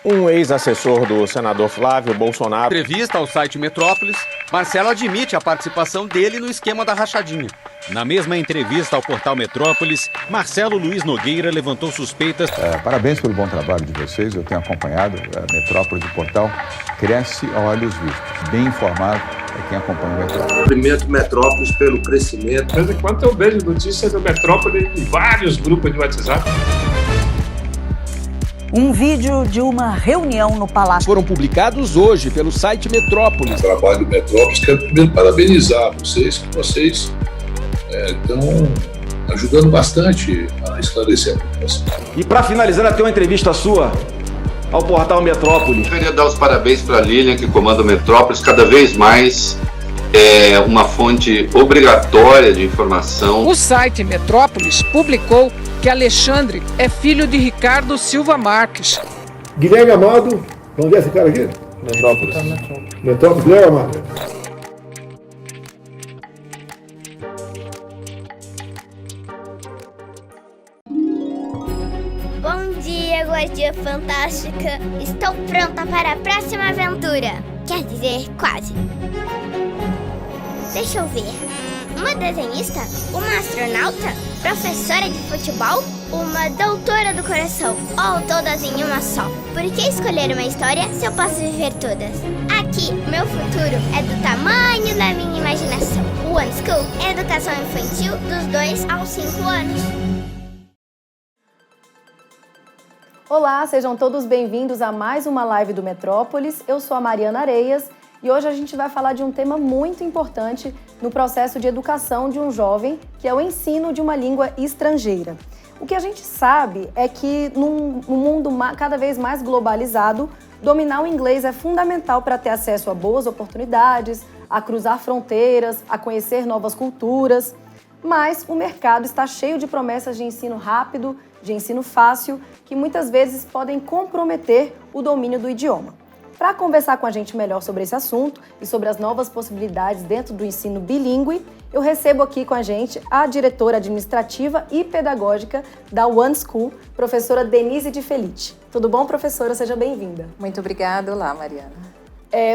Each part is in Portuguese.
Um ex-assessor do senador Flávio Bolsonaro. Entrevista ao site Metrópolis, Marcelo admite a participação dele no esquema da rachadinha. Na mesma entrevista ao portal Metrópolis, Marcelo Luiz Nogueira levantou suspeitas. Parabéns pelo bom trabalho de vocês, eu tenho acompanhado a Metrópolis, o portal cresce a olhos vistos, bem informado é quem acompanha o Metrópolis. Cumprimento Metrópolis pelo crescimento. De vez em quando eu vejo notícias do Metrópolis em vários grupos de WhatsApp. Um vídeo de uma reunião no Palácio. Foram publicados hoje pelo site Metrópolis. O trabalho do Metrópolis, quero primeiro parabenizar vocês, que vocês estão ajudando bastante a esclarecer a população. E para finalizar, até uma entrevista sua ao portal Metrópolis. Eu queria dar os parabéns para a Lilian, que comanda o Metrópolis, cada vez mais é uma fonte obrigatória de informação. O site Metrópolis publicou que Alexandre é filho de Ricardo Silva Marques. Guilherme Amado, onde é esse cara aqui? Metrópolis. Metrópolis, Guilherme Amado. Bom dia, guardia fantástica. Estou pronta para a próxima aventura. Quer dizer, quase. Deixa eu ver. Uma desenhista? Uma astronauta? Professora de futebol? Uma doutora do coração? Ou todas em uma só? Por que escolher uma história se eu posso viver todas? Aqui, meu futuro é do tamanho da minha imaginação. One School é educação infantil dos 2 aos 5 anos. Olá, sejam todos bem-vindos a mais uma live do Metrópolis. Eu sou a Mariana Areias e hoje a gente vai falar de um tema muito importante no processo de educação de um jovem, que é o ensino de uma língua estrangeira. O que a gente sabe é que num mundo cada vez mais globalizado, dominar o inglês é fundamental para ter acesso a boas oportunidades, a cruzar fronteiras, a conhecer novas culturas. Mas o mercado está cheio de promessas de ensino rápido, de ensino fácil, que muitas vezes podem comprometer o domínio do idioma. Para conversar com a gente melhor sobre esse assunto e sobre as novas possibilidades dentro do ensino bilíngue, eu recebo aqui com a gente a diretora administrativa e pedagógica da One School, professora Denise de Felice. Tudo bom, professora? Seja bem-vinda. Muito obrigada. Olá, Mariana.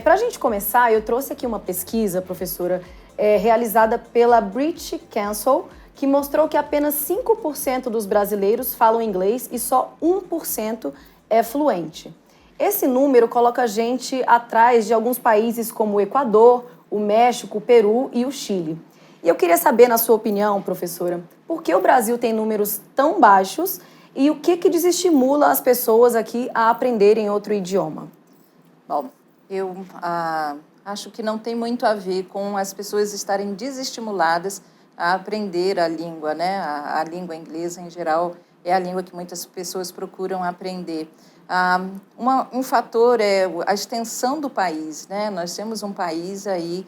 Para a gente começar, eu trouxe aqui uma pesquisa, professora, realizada pela British Council, que mostrou que apenas 5% dos brasileiros falam inglês e só 1% é fluente. Esse número coloca a gente atrás de alguns países como o Equador, o México, o Peru e o Chile. E eu queria saber, na sua opinião, professora, por que o Brasil tem números tão baixos e o que desestimula as pessoas aqui a aprenderem outro idioma? Bom, eu acho que não tem muito a ver com as pessoas estarem desestimuladas a aprender a língua, né? A língua inglesa, em geral, é a língua que muitas pessoas procuram aprender. Um fator é a extensão do país, né? Nós temos um país aí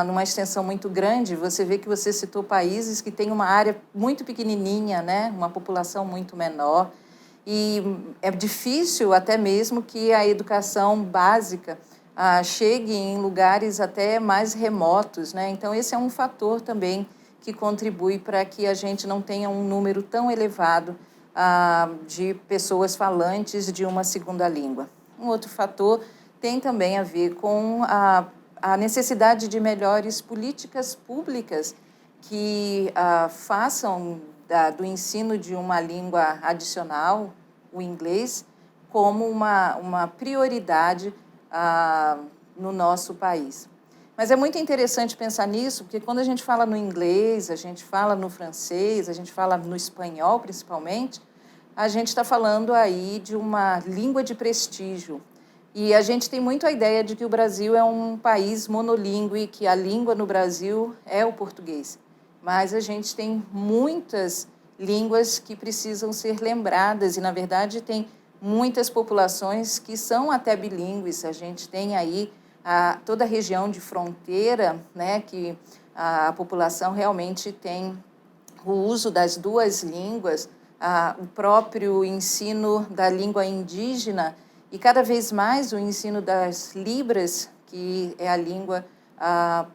numa extensão muito grande. Você vê que você citou países que têm uma área muito pequenininha, né? Uma população muito menor. E é difícil até mesmo que a educação básica chegue em lugares até mais remotos, né? Então, esse é um fator também que contribui para que a gente não tenha um número tão elevado de pessoas falantes de uma segunda língua. Um outro fator tem também a ver com a necessidade de melhores políticas públicas que façam do ensino de uma língua adicional, o inglês, como uma prioridade no nosso país. Mas é muito interessante pensar nisso, porque quando a gente fala no inglês, a gente fala no francês, a gente fala no espanhol, principalmente, a gente está falando aí de uma língua de prestígio. E a gente tem muito a ideia de que o Brasil é um país monolíngue, que a língua no Brasil é o português. Mas a gente tem muitas línguas que precisam ser lembradas e, na verdade, tem muitas populações que são até bilíngues. A gente tem aí toda a região de fronteira, né, que a população realmente tem o uso das duas línguas, o próprio ensino da língua indígena e cada vez mais o ensino das libras, que é a língua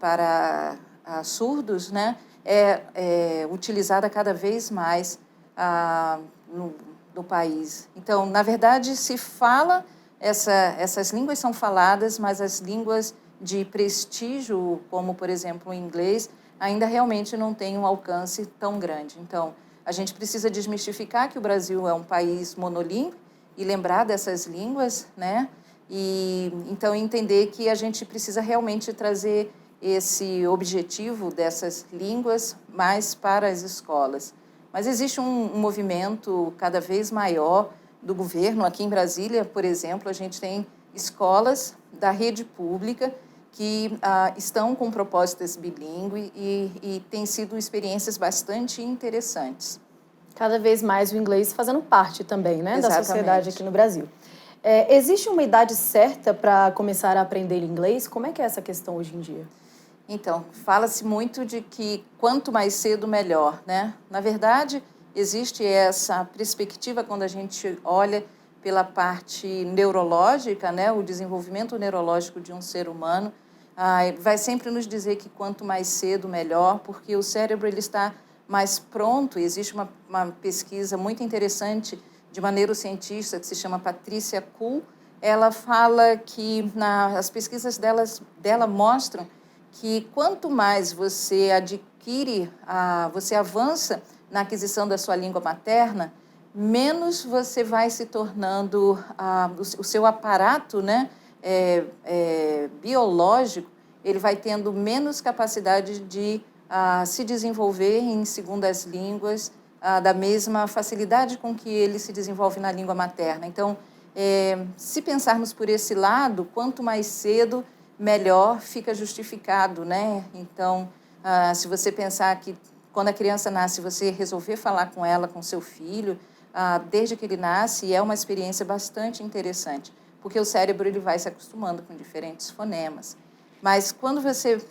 para surdos, né, é utilizada cada vez mais no país. Então, na verdade, se fala essas línguas são faladas, mas as línguas de prestígio, como, por exemplo, o inglês, ainda realmente não têm um alcance tão grande. Então, a gente precisa desmistificar que o Brasil é um país monolíngue e lembrar dessas línguas, né? E, então, entender que a gente precisa realmente trazer esse objetivo dessas línguas mais para as escolas. Mas existe um movimento cada vez maior do governo. Aqui em Brasília, por exemplo, a gente tem escolas da rede pública que estão com propostas bilíngue e têm sido experiências bastante interessantes. Cada vez mais o inglês fazendo parte também, né, da sociedade aqui no Brasil. Existe uma idade certa para começar a aprender inglês? Como é que é essa questão hoje em dia? Então, fala-se muito de que quanto mais cedo, melhor, né? Na verdade, existe essa perspectiva quando a gente olha pela parte neurológica, né? O desenvolvimento neurológico de um ser humano vai sempre nos dizer que quanto mais cedo, melhor, porque o cérebro ele está mais pronto. Existe uma pesquisa muito interessante de uma neurocientista que se chama Patricia Kuhl. Ela fala que as pesquisas dela mostram que quanto mais você adquire, você avança na aquisição da sua língua materna, menos você vai se tornando, o seu aparato, né, biológico, ele vai tendo menos capacidade de se desenvolver em segundas línguas, da mesma facilidade com que ele se desenvolve na língua materna. Então, se pensarmos por esse lado, quanto mais cedo, melhor, fica justificado, né? Então, se você pensar que quando a criança nasce, você resolver falar com ela, com seu filho, desde que ele nasce, é uma experiência bastante interessante, porque o cérebro ele vai se acostumando com diferentes fonemas. Mas quando você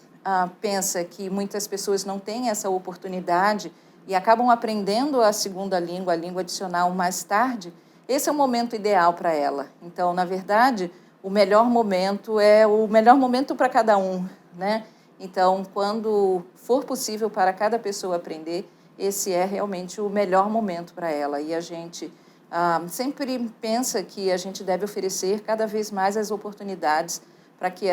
pensa que muitas pessoas não têm essa oportunidade e acabam aprendendo a segunda língua, a língua adicional, mais tarde, esse é o momento ideal para ela. Então, na verdade, o melhor momento é o melhor momento para cada um, né? Então, quando for possível para cada pessoa aprender, esse é realmente o melhor momento para ela. E a gente sempre pensa que a gente deve oferecer cada vez mais as oportunidades para que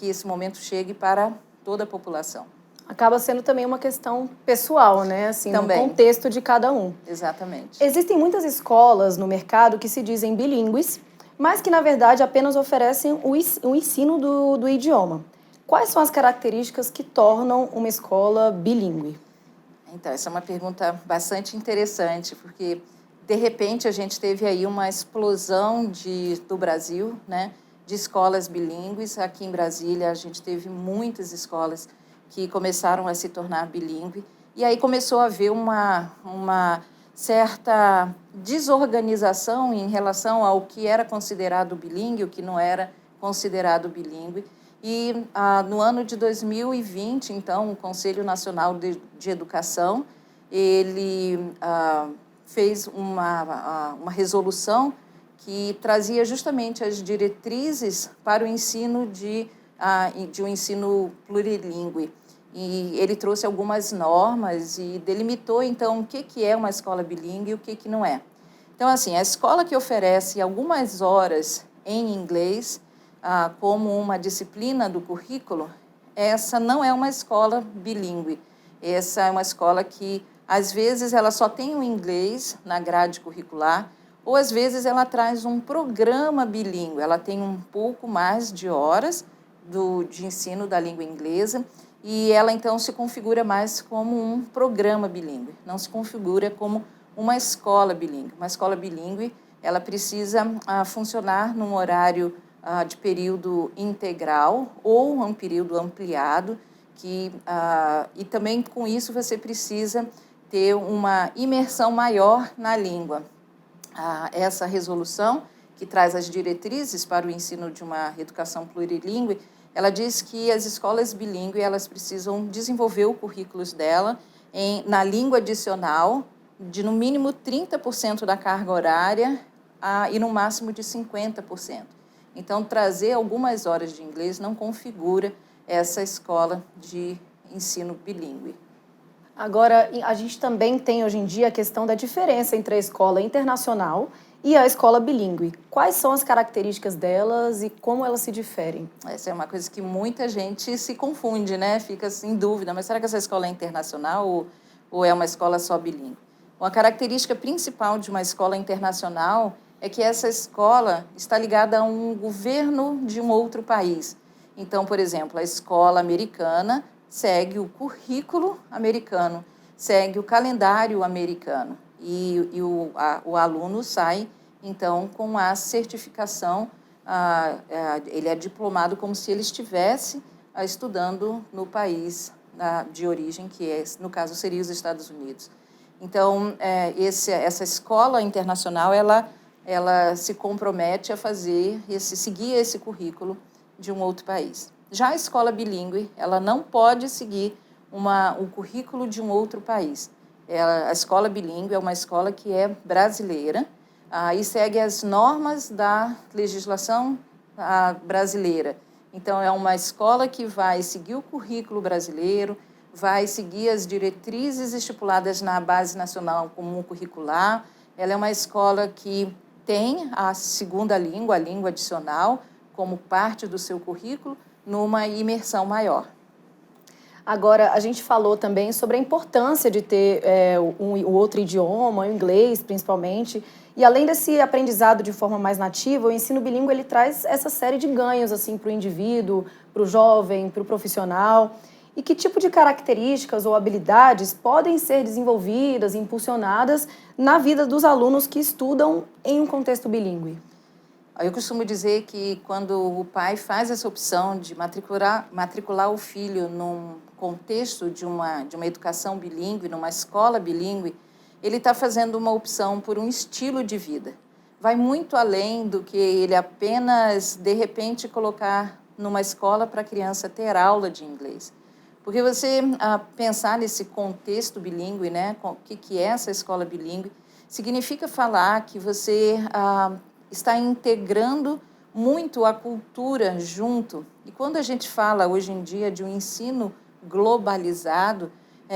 esse momento chegue para toda a população. Acaba sendo também uma questão pessoal, né? Assim, também. No contexto de cada um. Exatamente. Existem muitas escolas no mercado que se dizem bilíngues, mas que, na verdade, apenas oferecem o ensino do idioma. Quais são as características que tornam uma escola bilíngue? Então, essa é uma pergunta bastante interessante, porque, de repente, a gente teve aí uma explosão do Brasil, né, de escolas bilíngues. Aqui em Brasília, a gente teve muitas escolas que começaram a se tornar bilíngue, e aí começou a haver uma certa desorganização em relação ao que era considerado bilíngue, o que não era considerado bilíngue. E no ano de 2020, então, o Conselho Nacional de Educação, ele fez uma resolução que trazia justamente as diretrizes para o ensino de um ensino plurilíngue. E ele trouxe algumas normas e delimitou, então, o que é uma escola bilíngue e o que não é. Então, assim, a escola que oferece algumas horas em inglês, como uma disciplina do currículo, essa não é uma escola bilíngue. Essa é uma escola que, às vezes, ela só tem o inglês na grade curricular, ou, às vezes, ela traz um programa bilíngue. Ela tem um pouco mais de horas de ensino da língua inglesa, e ela, então, se configura mais como um programa bilíngue, não se configura como uma escola bilíngue. Uma escola bilíngue, ela precisa funcionar num horário de período integral ou um período ampliado, e também, com isso, você precisa ter uma imersão maior na língua. Essa resolução, que traz as diretrizes para o ensino de uma educação plurilíngue, ela diz que as escolas bilíngues elas precisam desenvolver o currículo dela na língua adicional de, no mínimo, 30% da carga horária e, no máximo, de 50%. Então, trazer algumas horas de inglês não configura essa escola de ensino bilíngue. Agora, a gente também tem, hoje em dia, a questão da diferença entre a escola internacional e a escola bilíngue. Quais são as características delas e como elas se diferem? Essa é uma coisa que muita gente se confunde, né? Fica em dúvida, mas será que essa escola é internacional ou é uma escola só bilíngue? Uma característica principal de uma escola internacional é que essa escola está ligada a um governo de um outro país. Então, por exemplo, a escola americana segue o currículo americano, segue o calendário americano e o aluno sai, então, com a certificação, ele é diplomado como se ele estivesse estudando no país de origem, que no caso seria os Estados Unidos. Então, essa escola internacional, ela se compromete a seguir esse currículo de um outro país. Já a escola bilíngue, ela não pode seguir o currículo de um outro país. A escola bilíngue é uma escola que é brasileira e segue as normas da legislação brasileira. Então, é uma escola que vai seguir o currículo brasileiro, vai seguir as diretrizes estipuladas na Base Nacional Comum Curricular. Ela é uma escola que tem a segunda língua, a língua adicional, como parte do seu currículo, numa imersão maior. Agora, a gente falou também sobre a importância de ter o outro idioma, o inglês principalmente, e além desse aprendizado de forma mais nativa, o ensino bilíngue ele traz essa série de ganhos assim, para o indivíduo, para o jovem, para o profissional. E que tipo de características ou habilidades podem ser desenvolvidas e impulsionadas na vida dos alunos que estudam em um contexto bilíngue? Eu costumo dizer que quando o pai faz essa opção de matricular o filho num contexto de uma educação bilíngue, numa escola bilíngue, ele está fazendo uma opção por um estilo de vida. Vai muito além do que ele apenas, de repente, colocar numa escola para a criança ter aula de inglês. Porque você pensar nesse contexto bilíngue, né, o que é essa escola bilíngue, significa falar que você está integrando muito a cultura junto. E quando a gente fala hoje em dia de um ensino globalizado,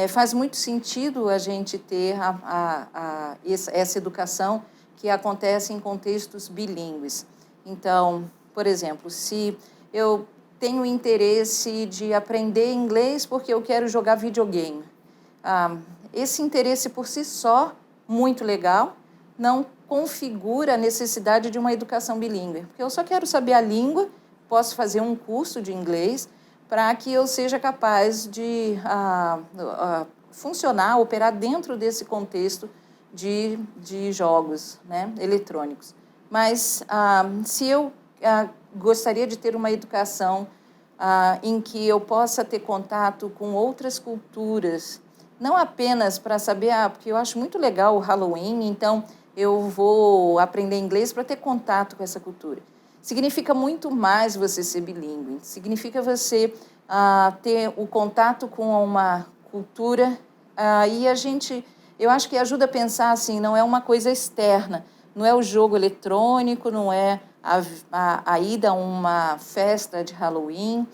faz muito sentido a gente ter essa educação que acontece em contextos bilíngues. Então, por exemplo, se eu tenho interesse de aprender inglês porque eu quero jogar videogame. Esse interesse por si só, muito legal, não configura a necessidade de uma educação bilíngue. Porque eu só quero saber a língua, posso fazer um curso de inglês para que eu seja capaz de funcionar, operar dentro desse contexto de jogos, né, eletrônicos. Mas se eu gostaria de ter uma educação em que eu possa ter contato com outras culturas, não apenas para saber, porque eu acho muito legal o Halloween, então eu vou aprender inglês para ter contato com essa cultura. Significa muito mais você ser bilíngue, significa você ter o contato com uma cultura e eu acho que ajuda a pensar assim, não é uma coisa externa, não é o jogo eletrônico, não é a ida a uma festa de Halloween,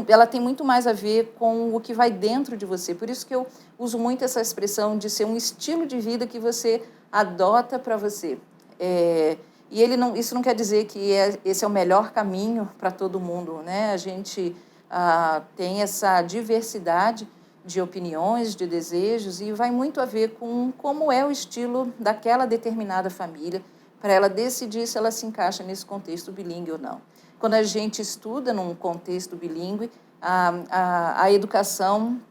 ela tem muito mais a ver com o que vai dentro de você. Por isso que eu uso muito essa expressão de ser um estilo de vida que você adota para você. E isso não quer dizer que esse é o melhor caminho para todo mundo, né? A gente tem essa diversidade de opiniões, de desejos, e vai muito a ver com como é o estilo daquela determinada família, para ela decidir se ela se encaixa nesse contexto bilíngue ou não. Quando a gente estuda num contexto bilíngue, a educação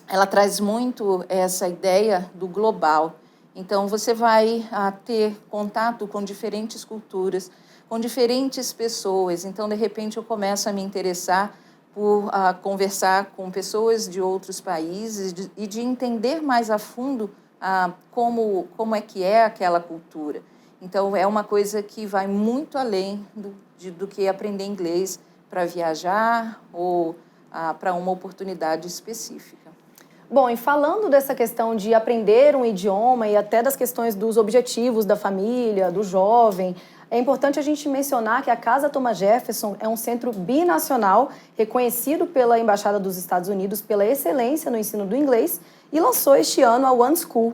ela traz muito essa ideia do global. Então, você vai ter contato com diferentes culturas, com diferentes pessoas. Então, de repente, eu começo a me interessar por conversar com pessoas de outros países e de entender mais a fundo como é que é aquela cultura. Então, é uma coisa que vai muito além do que aprender inglês para viajar ou para uma oportunidade específica. Bom, e falando dessa questão de aprender um idioma e até das questões dos objetivos da família, do jovem, é importante a gente mencionar que a Casa Thomas Jefferson é um centro binacional reconhecido pela Embaixada dos Estados Unidos pela excelência no ensino do inglês e lançou este ano a One School.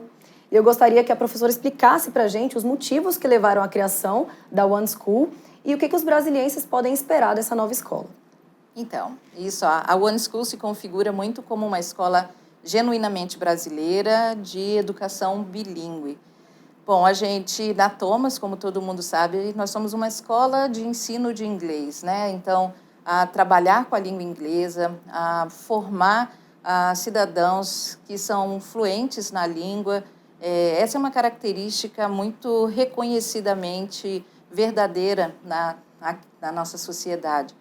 E eu gostaria que a professora explicasse para a gente os motivos que levaram à criação da One School e o que os brasilienses podem esperar dessa nova escola. Então, a One School se configura muito como uma escola genuinamente brasileira de educação bilíngue. Bom, a gente, na Thomas, como todo mundo sabe, nós somos uma escola de ensino de inglês, né? Então, a trabalhar com a língua inglesa, a formar cidadãos que são fluentes na língua, essa é uma característica muito reconhecidamente verdadeira na nossa sociedade.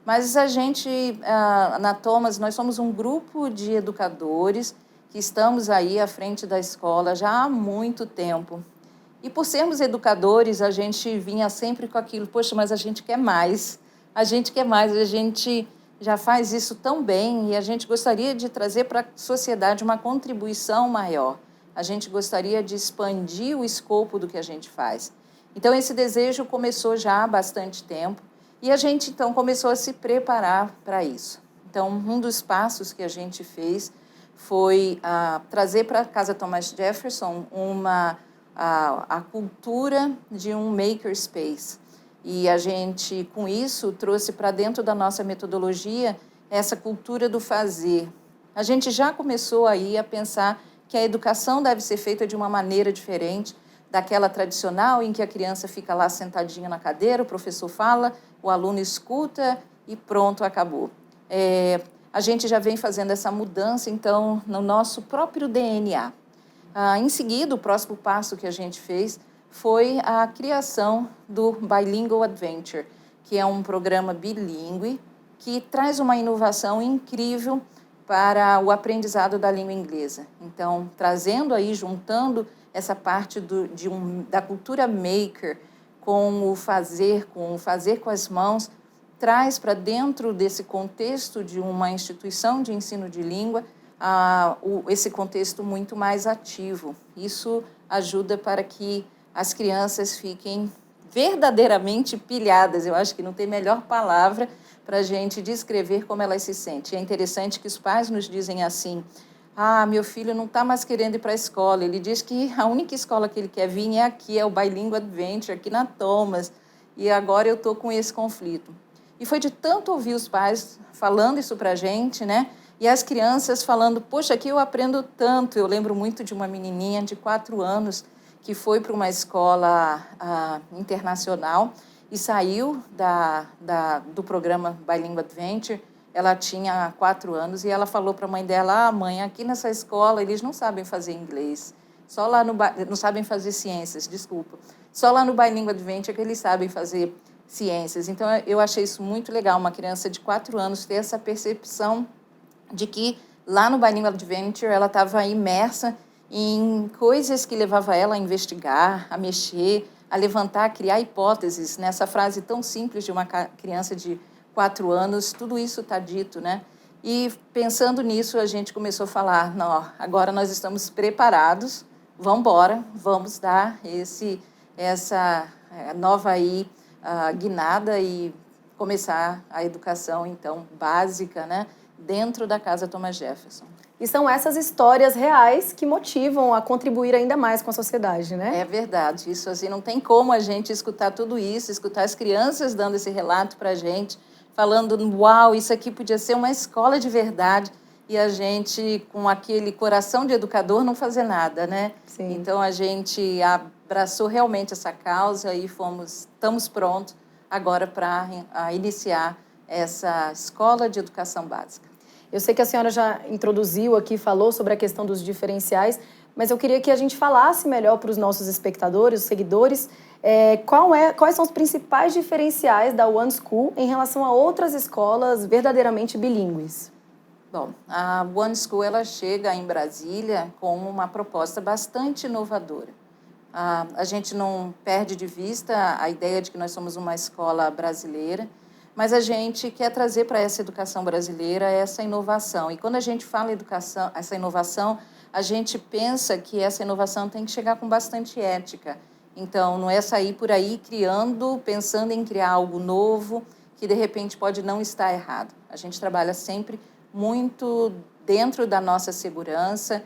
Mas a gente, na Thomas, nós somos um grupo de educadores que estamos aí à frente da escola já há muito tempo. E por sermos educadores, a gente vinha sempre com aquilo, poxa, mas a gente quer mais, a gente já faz isso tão bem e a gente gostaria de trazer para a sociedade uma contribuição maior. A gente gostaria de expandir o escopo do que a gente faz. Então, esse desejo começou já há bastante tempo e a gente, então, começou a se preparar para isso. Então, um dos passos que a gente fez foi trazer para a Casa Thomas Jefferson a cultura de um makerspace. E a gente, com isso, trouxe para dentro da nossa metodologia essa cultura do fazer. A gente já começou aí a pensar que a educação deve ser feita de uma maneira diferente daquela tradicional em que a criança fica lá sentadinha na cadeira, o professor fala, o aluno escuta e pronto, acabou. A gente já vem fazendo essa mudança, então, no nosso próprio DNA. Em seguida, o próximo passo que a gente fez foi a criação do Bilingual Adventure, que é um programa bilíngue que traz uma inovação incrível para o aprendizado da língua inglesa. Então, trazendo aí, juntando essa parte da cultura maker com o fazer com as mãos, traz para dentro desse contexto de uma instituição de ensino de língua esse contexto muito mais ativo. Isso ajuda para que as crianças fiquem verdadeiramente pilhadas. Eu acho que não tem melhor palavra para a gente descrever como elas se sentem. É interessante que os pais nos dizem assim, meu filho não está mais querendo ir para a escola, ele diz que a única escola que ele quer vir é aqui, é o Bilingual Adventure, aqui na Thomas, e agora eu estou com esse conflito. E foi de tanto ouvir os pais falando isso para a gente, né? E as crianças falando, poxa, aqui eu aprendo tanto. Eu lembro muito de uma menininha de 4 anos que foi para uma escola internacional e saiu do programa Bilingual Adventure. Ela tinha 4 anos e ela falou para a mãe dela, mãe, aqui nessa escola eles não sabem fazer inglês, só lá não sabem fazer ciências, desculpa. Só lá no Bilingual Adventure que eles sabem fazer ciências. Então, eu achei isso muito legal, uma criança de 4 anos ter essa percepção de que lá no Bilingual Adventure ela estava imersa em coisas que levavam ela a investigar, a mexer, a levantar, a criar hipóteses. Nessa frase tão simples de uma criança de 4 anos, tudo isso está dito, né? E pensando nisso, a gente começou a falar, não, agora nós estamos preparados, vamos embora, vamos dar essa nova aí, guinada e começar a educação, então, básica, né? Dentro da Casa Thomas Jefferson. E são essas histórias reais que motivam a contribuir ainda mais com a sociedade, né? É verdade. Isso, assim, não tem como a gente escutar tudo isso, escutar as crianças dando esse relato para a gente, falando, uau, isso aqui podia ser uma escola de verdade, e a gente, com aquele coração de educador, não fazer nada, né? Sim. Então, a gente abraçou realmente essa causa e estamos prontos agora para iniciar essa escola de educação básica. Eu sei que a senhora já introduziu aqui, falou sobre a questão dos diferenciais, mas eu queria que a gente falasse melhor para os nossos espectadores, os seguidores, quais são os principais diferenciais da One School em relação a outras escolas verdadeiramente bilíngues. Bom, a One School ela chega em Brasília com uma proposta bastante inovadora. A gente não perde de vista a ideia de que nós somos uma escola brasileira, mas a gente quer trazer para essa educação brasileira essa inovação. E quando a gente fala educação, essa inovação, a gente pensa que essa inovação tem que chegar com bastante ética. Então, não é sair por aí pensando em criar algo novo, que de repente pode não estar errado. A gente trabalha sempre muito dentro da nossa segurança,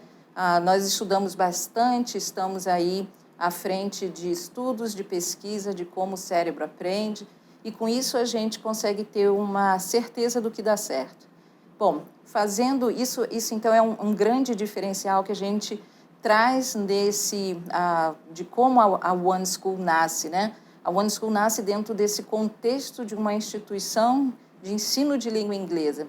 nós estudamos bastante, estamos aí à frente de estudos, de pesquisa, de como o cérebro aprende, e com isso a gente consegue ter uma certeza do que dá certo. Bom, fazendo isso então é um grande diferencial que a gente traz de como a One School nasce, né? A One School nasce dentro desse contexto de uma instituição de ensino de língua inglesa.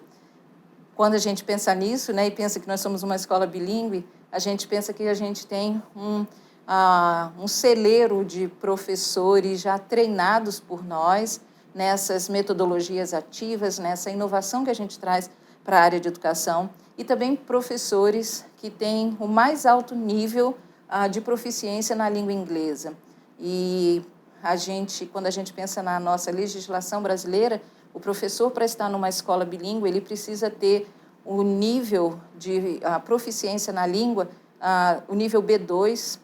Quando a gente pensa nisso, né, e pensa que nós somos uma escola bilíngue, a gente pensa que a gente tem um celeiro de professores já treinados por nós nessas metodologias ativas, nessa inovação que a gente traz para a área de educação, e também professores que têm o mais alto nível de proficiência na língua inglesa. E quando a gente pensa na nossa legislação brasileira, o professor, para estar numa escola bilíngue, ele precisa ter o nível de proficiência na língua, o nível B2,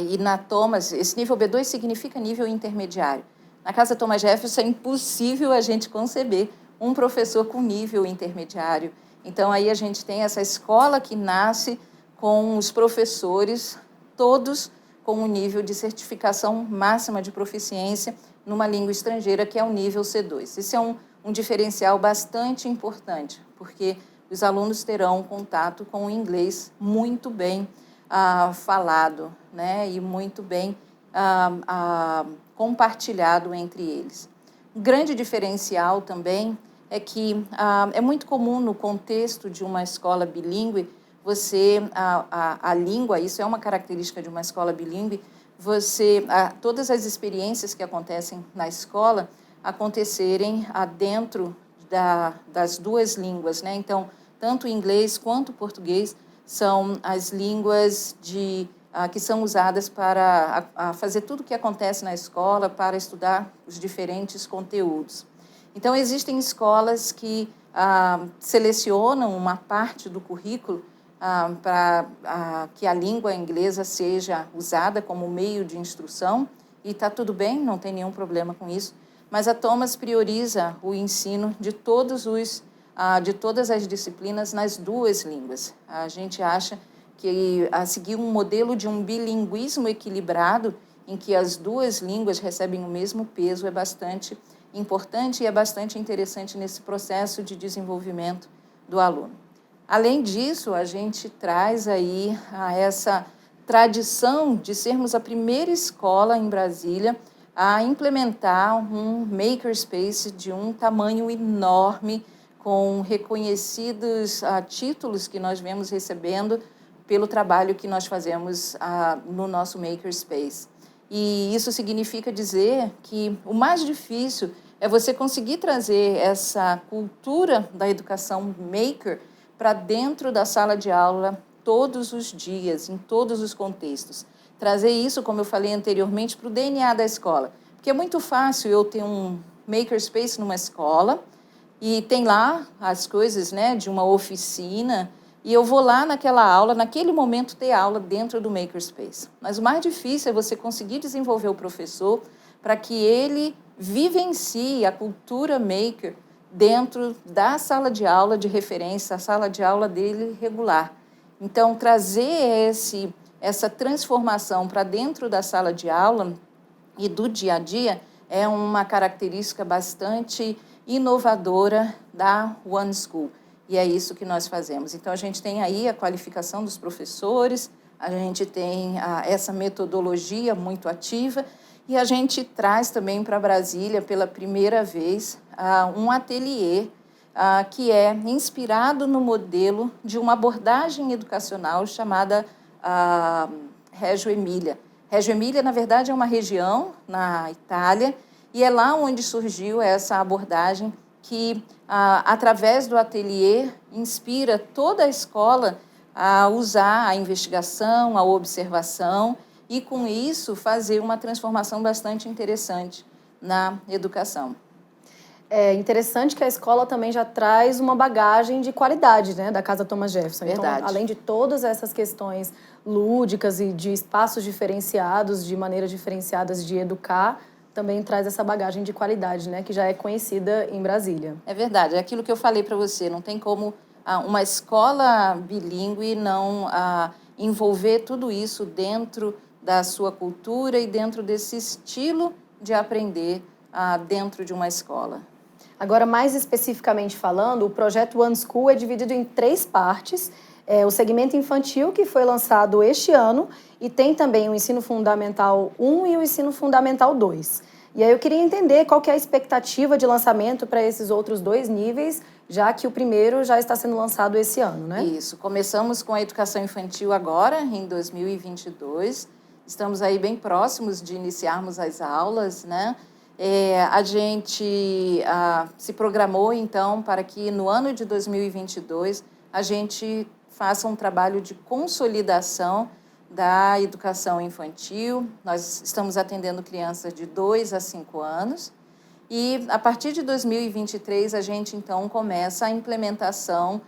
e na Thomas, esse nível B2 significa nível intermediário. Na Casa Thomas Jefferson é impossível a gente conceber um professor com nível intermediário. Então, aí a gente tem essa escola que nasce com os professores, todos com um nível de certificação máxima de proficiência numa língua estrangeira, que é o nível C2. Esse é um diferencial bastante importante, porque os alunos terão contato com o inglês muito bem falado, né, e muito bem compartilhado entre eles. Um grande diferencial também é que é muito comum no contexto de uma escola bilíngue, a língua, isso é uma característica de uma escola bilíngue, todas as experiências que acontecem na escola acontecerem dentro das duas línguas, né? Então, tanto o inglês quanto o português são as línguas que são usadas para fazer tudo o que acontece na escola, para estudar os diferentes conteúdos. Então, existem escolas que selecionam uma parte do currículo para que a língua inglesa seja usada como meio de instrução, e está tudo bem, não tem nenhum problema com isso, mas a Thomas prioriza o ensino de todas as disciplinas nas duas línguas. A gente acha que seguir um modelo de um bilinguismo equilibrado, em que as duas línguas recebem o mesmo peso, é bastante importante e é bastante interessante nesse processo de desenvolvimento do aluno. Além disso, a gente traz aí essa tradição de sermos a primeira escola em Brasília a implementar um makerspace de um tamanho enorme, com reconhecidos títulos que nós vemos recebendo pelo trabalho que nós fazemos no nosso makerspace. E isso significa dizer que o mais difícil é você conseguir trazer essa cultura da educação maker para dentro da sala de aula todos os dias, em todos os contextos. Trazer isso, como eu falei anteriormente, para o DNA da escola. Porque é muito fácil eu ter um makerspace numa escola e tem lá as coisas, né, de uma oficina, e eu vou lá naquela aula, naquele momento ter aula dentro do makerspace. Mas o mais difícil é você conseguir desenvolver o professor para que ele vivencie a cultura maker dentro da sala de aula de referência, a sala de aula dele regular. Então, trazer essa transformação para dentro da sala de aula e do dia a dia é uma característica bastante inovadora da One School. E é isso que nós fazemos. Então, a gente tem aí a qualificação dos professores, a gente tem essa metodologia muito ativa, e a gente traz também para Brasília, pela primeira vez, um ateliê que é inspirado no modelo de uma abordagem educacional chamada Reggio Emília. Reggio Emília, na verdade, é uma região na Itália, e é lá onde surgiu essa abordagem que, através do ateliê, inspira toda a escola a usar a investigação, a observação, e, com isso, fazer uma transformação bastante interessante na educação. É interessante que a escola também já traz uma bagagem de qualidade, né, da Casa Thomas Jefferson. Verdade. Então, além de todas essas questões lúdicas e de espaços diferenciados, de maneiras diferenciadas de educar, também traz essa bagagem de qualidade, né, que já é conhecida em Brasília. É verdade, é aquilo que eu falei para você, não tem como uma escola bilíngue não envolver tudo isso dentro da sua cultura e dentro desse estilo de aprender dentro de uma escola. Agora, mais especificamente falando, o projeto One School é dividido em 3 partes. O segmento infantil, que foi lançado este ano, e tem também o Ensino Fundamental 1 e o Ensino Fundamental 2. E aí eu queria entender qual que é a expectativa de lançamento para esses outros 2 níveis, já que o primeiro já está sendo lançado esse ano, né? Isso. Começamos com a educação infantil agora, em 2022. Estamos aí bem próximos de iniciarmos as aulas, né? A gente se programou, então, para que no ano de 2022 a gente faça um trabalho de consolidação da educação infantil. Nós estamos atendendo crianças de 2 a 5 anos e, a partir de 2023, a gente, então, começa a implementação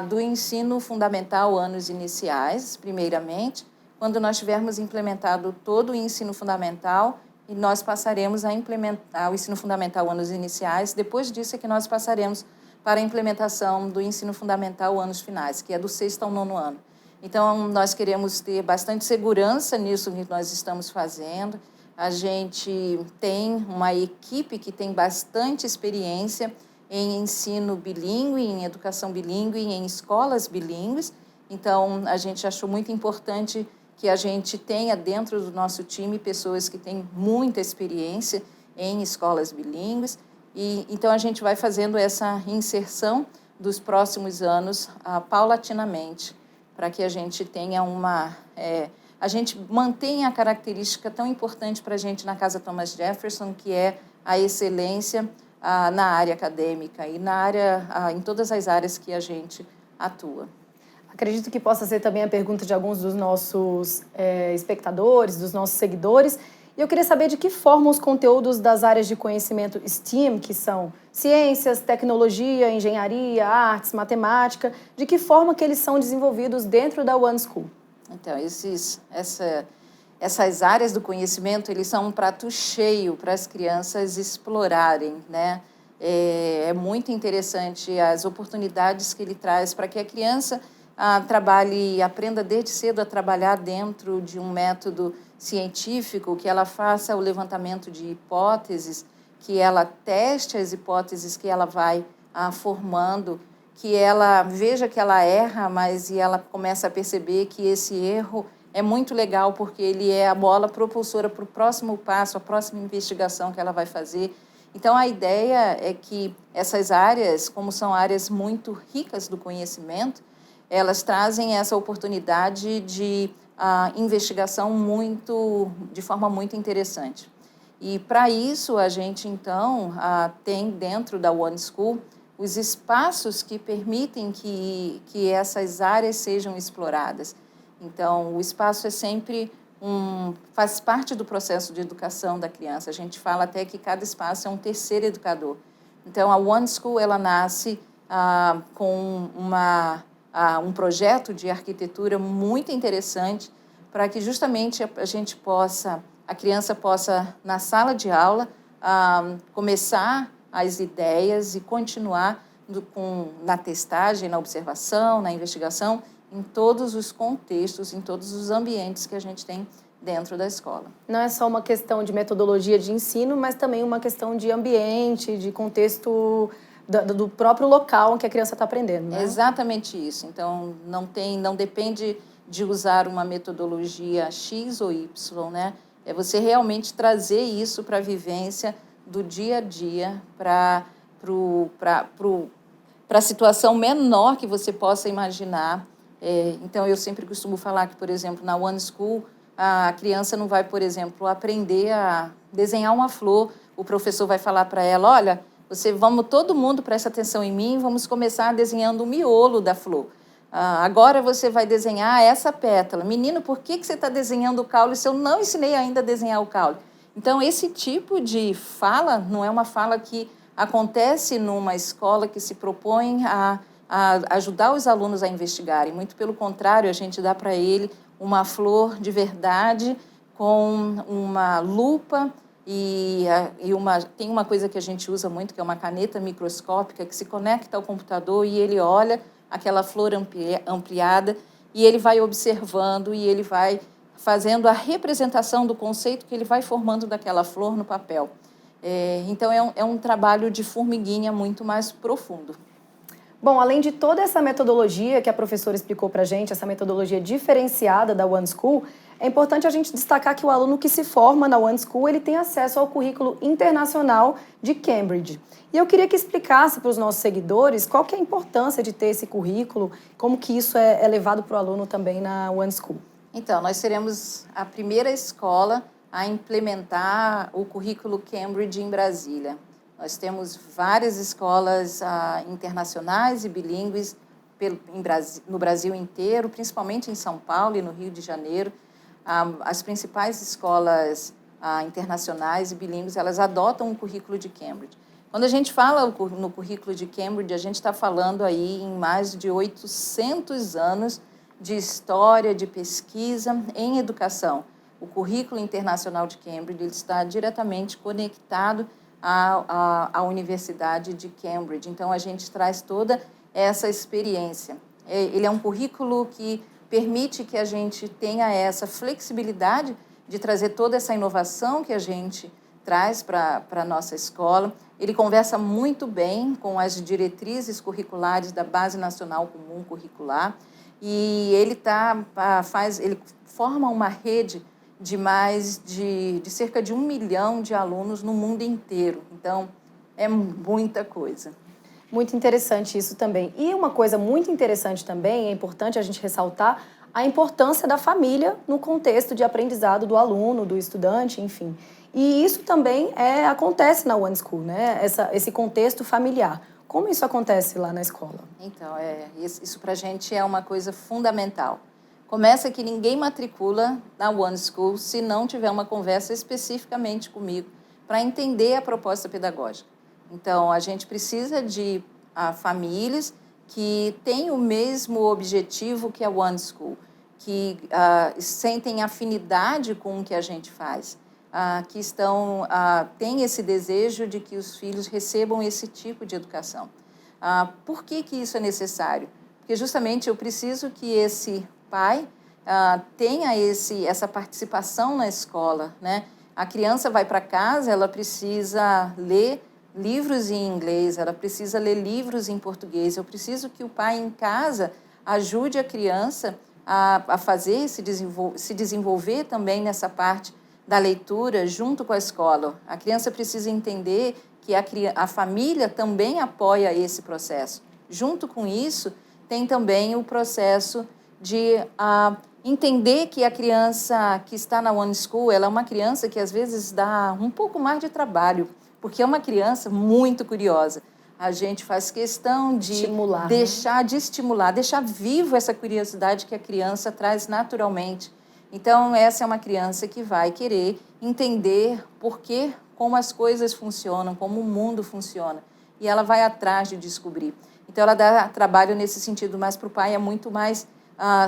do ensino fundamental anos iniciais, primeiramente. Quando nós tivermos implementado todo o ensino fundamental, e nós passaremos a implementar o ensino fundamental anos iniciais, depois disso é que nós passaremos para a implementação do ensino fundamental anos finais, que é do 6º ao 9º ano. Então, nós queremos ter bastante segurança nisso que nós estamos fazendo. A gente tem uma equipe que tem bastante experiência em ensino bilíngue, em educação bilíngue, em escolas bilíngues. Então, a gente achou muito importante que a gente tenha dentro do nosso time pessoas que têm muita experiência em escolas bilíngues. E então, a gente vai fazendo essa inserção dos próximos anos paulatinamente, para que a gente tenha a gente mantenha a característica tão importante para a gente na Casa Thomas Jefferson, que é a excelência na área acadêmica e em todas as áreas que a gente atua. Acredito que possa ser também a pergunta de alguns dos nossos espectadores, dos nossos seguidores. E eu queria saber de que forma os conteúdos das áreas de conhecimento STEAM, que são ciências, tecnologia, engenharia, artes, matemática, de que forma que eles são desenvolvidos dentro da One School? Então, essas áreas do conhecimento, eles são um prato cheio para as crianças explorarem, né? É muito interessante as oportunidades que ele traz para que a criança trabalhe e aprenda desde cedo a trabalhar dentro de um método científico, que ela faça o levantamento de hipóteses, que ela teste as hipóteses que ela vai formando, que ela veja que ela erra, mas ela começa a perceber que esse erro é muito legal, porque ele é a bola propulsora para o próximo passo, a próxima investigação que ela vai fazer. Então, a ideia é que essas áreas, como são áreas muito ricas do conhecimento, elas trazem essa oportunidade de investigação de forma muito interessante. E, para isso, a gente, então, tem dentro da One School os espaços que permitem que essas áreas sejam exploradas. Então, o espaço é sempre faz parte do processo de educação da criança. A gente fala até que cada espaço é um terceiro educador. Então, a One School, ela nasce com um projeto de arquitetura muito interessante para que justamente a criança possa, na sala de aula, começar as ideias e continuar na testagem, na observação, na investigação, em todos os contextos, em todos os ambientes que a gente tem dentro da escola. Não é só uma questão de metodologia de ensino, mas também uma questão de ambiente, de contexto do próprio local em que a criança está aprendendo, né? É exatamente isso. Então, não depende de usar uma metodologia X ou Y, né? É você realmente trazer isso para a vivência do dia a dia, para a situação menor que você possa imaginar. Então, eu sempre costumo falar que, por exemplo, na One School, a criança não vai, por exemplo, aprender a desenhar uma flor. O professor vai falar para ela, olha, todo mundo presta atenção em mim, vamos começar desenhando o miolo da flor. Agora você vai desenhar essa pétala. Menino, por que você está desenhando o caule se eu não ensinei ainda a desenhar o caule? Então, esse tipo de fala não é uma fala que acontece numa escola que se propõe a ajudar os alunos a investigarem. Muito pelo contrário, a gente dá para ele uma flor de verdade com uma lupa Tem uma coisa que a gente usa muito, que é uma caneta microscópica, que se conecta ao computador e ele olha aquela flor ampliada e ele vai observando e ele vai fazendo a representação do conceito que ele vai formando daquela flor no papel. Então, é um trabalho de formiguinha muito mais profundo. Bom, além de toda essa metodologia que a professora explicou para a gente, essa metodologia diferenciada da One School, é importante a gente destacar que o aluno que se forma na One School, ele tem acesso ao currículo internacional de Cambridge. E eu queria que explicasse para os nossos seguidores qual que é a importância de ter esse currículo, como que isso é levado para o aluno também na One School. Então, nós seremos a primeira escola a implementar o currículo Cambridge em Brasília. Nós temos várias escolas internacionais e bilíngues no Brasil inteiro, principalmente em São Paulo e no Rio de Janeiro. As principais escolas internacionais e bilíngues, elas adotam o currículo de Cambridge. Quando a gente fala no currículo de Cambridge, a gente está falando aí em mais de 800 anos de história, de pesquisa em educação. O currículo internacional de Cambridge ele está diretamente conectado à Universidade de Cambridge. Então, a gente traz toda essa experiência. Ele é um currículo que permite que a gente tenha essa flexibilidade de trazer toda essa inovação que a gente traz para a nossa escola. Ele conversa muito bem com as diretrizes curriculares da Base Nacional Comum Curricular e ele forma uma rede de cerca de 1 milhão de alunos no mundo inteiro. Então, é muita coisa. Muito interessante isso também. E uma coisa muito interessante também, é importante a gente ressaltar, a importância da família no contexto de aprendizado do aluno, do estudante, enfim. E isso também acontece na One School, né? Esse contexto familiar. Como isso acontece lá na escola? Então, isso para a gente é uma coisa fundamental. Começa que ninguém matricula na One School se não tiver uma conversa especificamente comigo para entender a proposta pedagógica. Então, a gente precisa de famílias que têm o mesmo objetivo que a One School, que sentem afinidade com o que a gente faz, que têm esse desejo de que os filhos recebam esse tipo de educação. Por que isso é necessário? Porque justamente eu preciso que esse pai tenha essa participação na escola, né? A criança vai para casa, ela precisa ler livros em inglês, ela precisa ler livros em português. Eu preciso que o pai em casa ajude a criança a fazer, se desenvolver também nessa parte da leitura junto com a escola. A criança precisa entender que a família também apoia esse processo. Junto com isso, tem também o processo de entender que a criança que está na One School, ela é uma criança que às vezes dá um pouco mais de trabalho, porque é uma criança muito curiosa. A gente faz questão de estimular, deixar vivo essa curiosidade que a criança traz naturalmente. Então, essa é uma criança que vai querer entender como as coisas funcionam, como o mundo funciona. E ela vai atrás de descobrir. Então, ela dá trabalho nesse sentido, mas para o pai é muito mais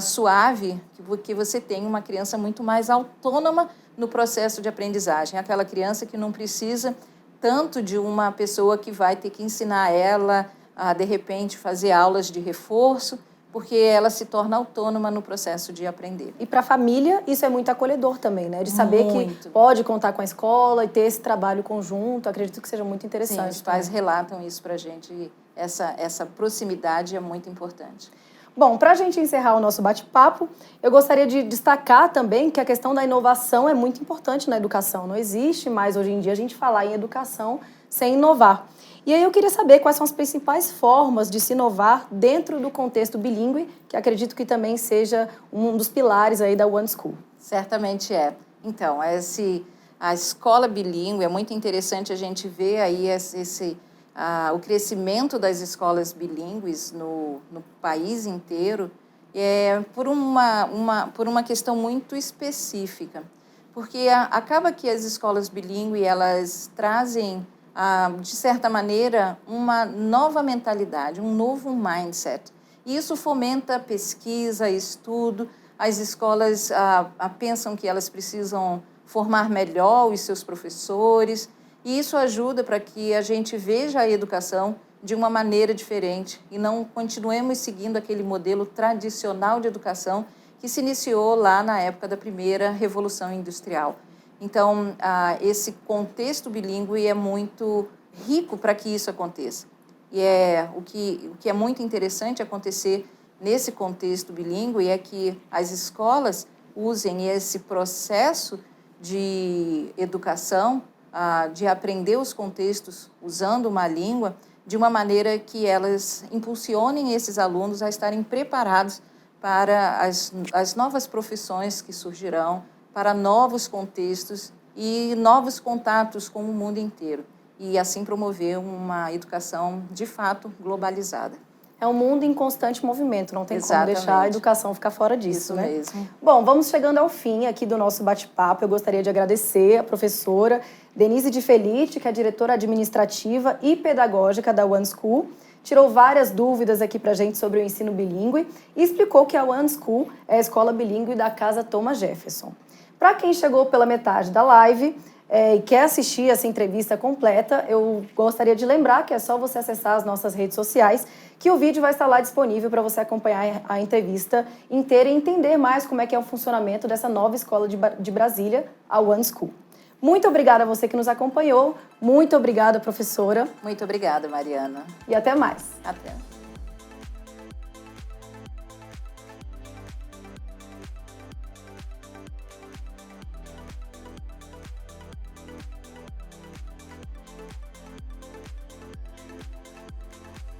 suave, porque você tem uma criança muito mais autônoma no processo de aprendizagem. Aquela criança que não precisa tanto de uma pessoa que vai ter que ensinar ela a, de repente, fazer aulas de reforço, porque ela se torna autônoma no processo de aprender. E para a família, isso é muito acolhedor também, né? De saber que pode contar com a escola e ter esse trabalho conjunto. Acredito que seja muito interessante. Sim, os pais relatam isso para a gente. E essa proximidade é muito importante. Bom, para a gente encerrar o nosso bate-papo, eu gostaria de destacar também que a questão da inovação é muito importante na educação. Não existe mais, hoje em dia, a gente falar em educação sem inovar. E aí eu queria saber quais são as principais formas de se inovar dentro do contexto bilíngue, que acredito que também seja um dos pilares aí da One School. Certamente é. Então, a escola bilíngue, é muito interessante a gente ver aí o crescimento das escolas bilíngues no país inteiro por uma questão muito específica. Porque acaba que as escolas bilíngues, elas trazem, de certa maneira, uma nova mentalidade, um novo mindset. E isso fomenta pesquisa, estudo. As escolas pensam que elas precisam formar melhor os seus professores, e isso ajuda para que a gente veja a educação de uma maneira diferente e não continuemos seguindo aquele modelo tradicional de educação que se iniciou lá na época da primeira Revolução Industrial. Então, esse contexto bilíngue é muito rico para que isso aconteça. E o que é muito interessante acontecer nesse contexto bilíngue é que as escolas usem esse processo de educação, de aprender os contextos usando uma língua, de uma maneira que elas impulsionem esses alunos a estarem preparados para as novas profissões que surgirão, para novos contextos e novos contatos com o mundo inteiro. E assim promover uma educação, de fato, globalizada. É um mundo em constante movimento, não tem Exatamente. como deixar a educação ficar fora disso, Isso né? mesmo. Bom, vamos chegando ao fim aqui do nosso bate-papo. Eu gostaria de agradecer a professora Denise de Felice, que é diretora administrativa e pedagógica da One School, tirou várias dúvidas aqui pra gente sobre o ensino bilíngue e explicou que a One School é a escola bilíngue da Casa Thomas Jefferson. Para quem chegou pela metade da live e quer assistir essa entrevista completa, eu gostaria de lembrar que é só você acessar as nossas redes sociais, que o vídeo vai estar lá disponível para você acompanhar a entrevista inteira e entender mais como é que é o funcionamento dessa nova escola de Brasília, a One School. Muito obrigada a você que nos acompanhou. Muito obrigada, professora. Muito obrigada, Mariana. E até mais. Até.